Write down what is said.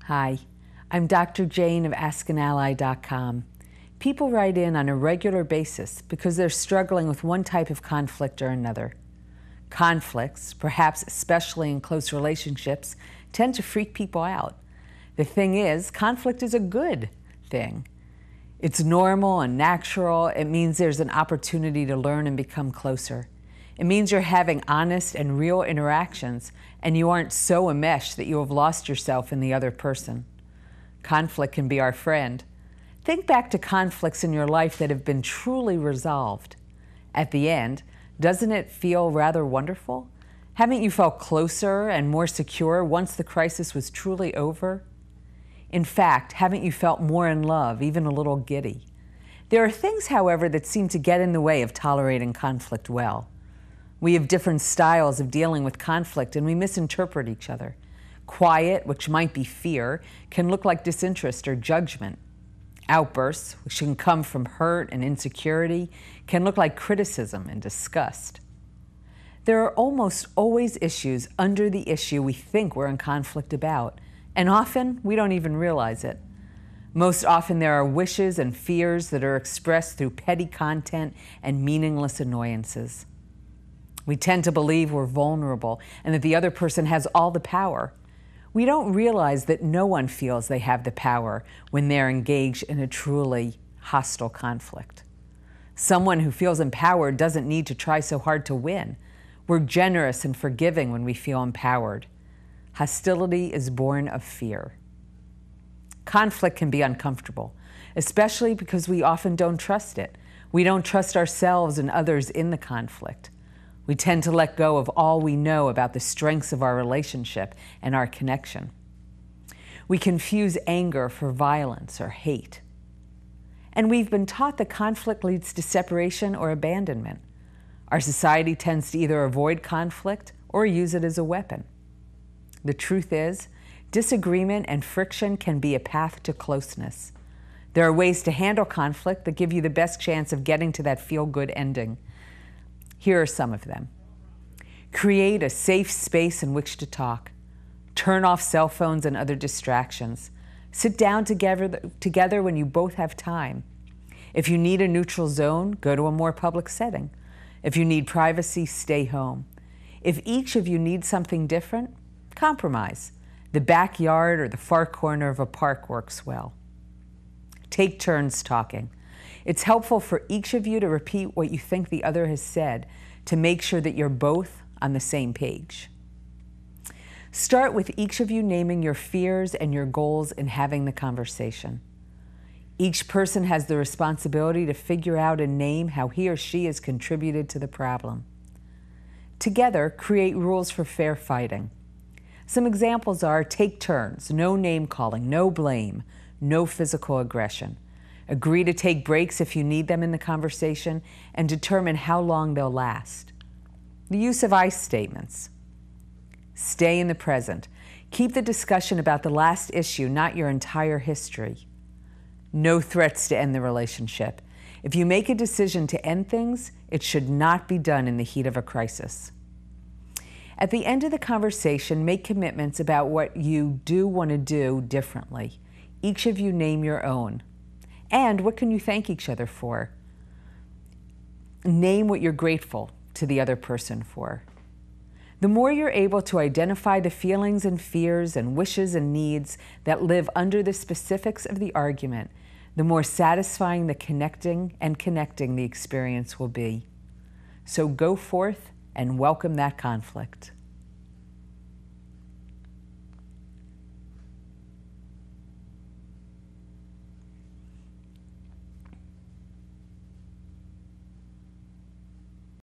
Hi, I'm Dr. Jane of AskAnAlly.com. People write in on a regular basis because they're struggling with one type of conflict or another. Conflicts, perhaps especially in close relationships, tend to freak people out. The thing is, conflict is a good thing. It's normal and natural. It means there's an opportunity to learn and become closer. It means you're having honest and real interactions, and you aren't so enmeshed that you have lost yourself in the other person. Conflict can be our friend. Think back to conflicts in your life that have been truly resolved. At the end, doesn't it feel rather wonderful? Haven't you felt closer and more secure once the crisis was truly over? In fact, haven't you felt more in love, even a little giddy? There are things, however, that seem to get in the way of tolerating conflict well. We have different styles of dealing with conflict, and we misinterpret each other. Quiet, which might be fear, can look like disinterest or judgment. Outbursts, which can come from hurt and insecurity, can look like criticism and disgust. There are almost always issues under the issue we think we're in conflict about, and often we don't even realize it. Most often there are wishes and fears that are expressed through petty content and meaningless annoyances. We tend to believe we're vulnerable and that the other person has all the power. We don't realize that no one feels they have the power when they're engaged in a truly hostile conflict. Someone who feels empowered doesn't need to try so hard to win. We're generous and forgiving when we feel empowered. Hostility is born of fear. Conflict can be uncomfortable, especially because we often don't trust it. We don't trust ourselves and others in the conflict. We tend to let go of all we know about the strengths of our relationship and our connection. We confuse anger for violence or hate. And we've been taught that conflict leads to separation or abandonment. Our society tends to either avoid conflict or use it as a weapon. The truth is, disagreement and friction can be a path to closeness. There are ways to handle conflict that give you the best chance of getting to that feel-good ending. Here are some of them. Create a safe space in which to talk. Turn off cell phones and other distractions. Sit down together when you both have time. If you need a neutral zone, go to a more public setting. If you need privacy, stay home. If each of you needs something different, compromise. The backyard or the far corner of a park works well. Take turns talking. It's helpful for each of you to repeat what you think the other has said to make sure that you're both on the same page. Start with each of you naming your fears and your goals in having the conversation. Each person has the responsibility to figure out and name how he or she has contributed to the problem. Together, create rules for fair fighting. Some examples are take turns, no name calling, no blame, no physical aggression. Agree to take breaks if you need them in the conversation and determine how long they'll last. The use of I statements. Stay in the present. Keep the discussion about the last issue, not your entire history. No threats to end the relationship. If you make a decision to end things, it should not be done in the heat of a crisis. At the end of the conversation, make commitments about what you do want to do differently. Each of you name your own. And what can you thank each other for? Name what you're grateful to the other person for. The more you're able to identify the feelings and fears and wishes and needs that live under the specifics of the argument, the more satisfying the connecting the experience will be. So go forth and welcome that conflict.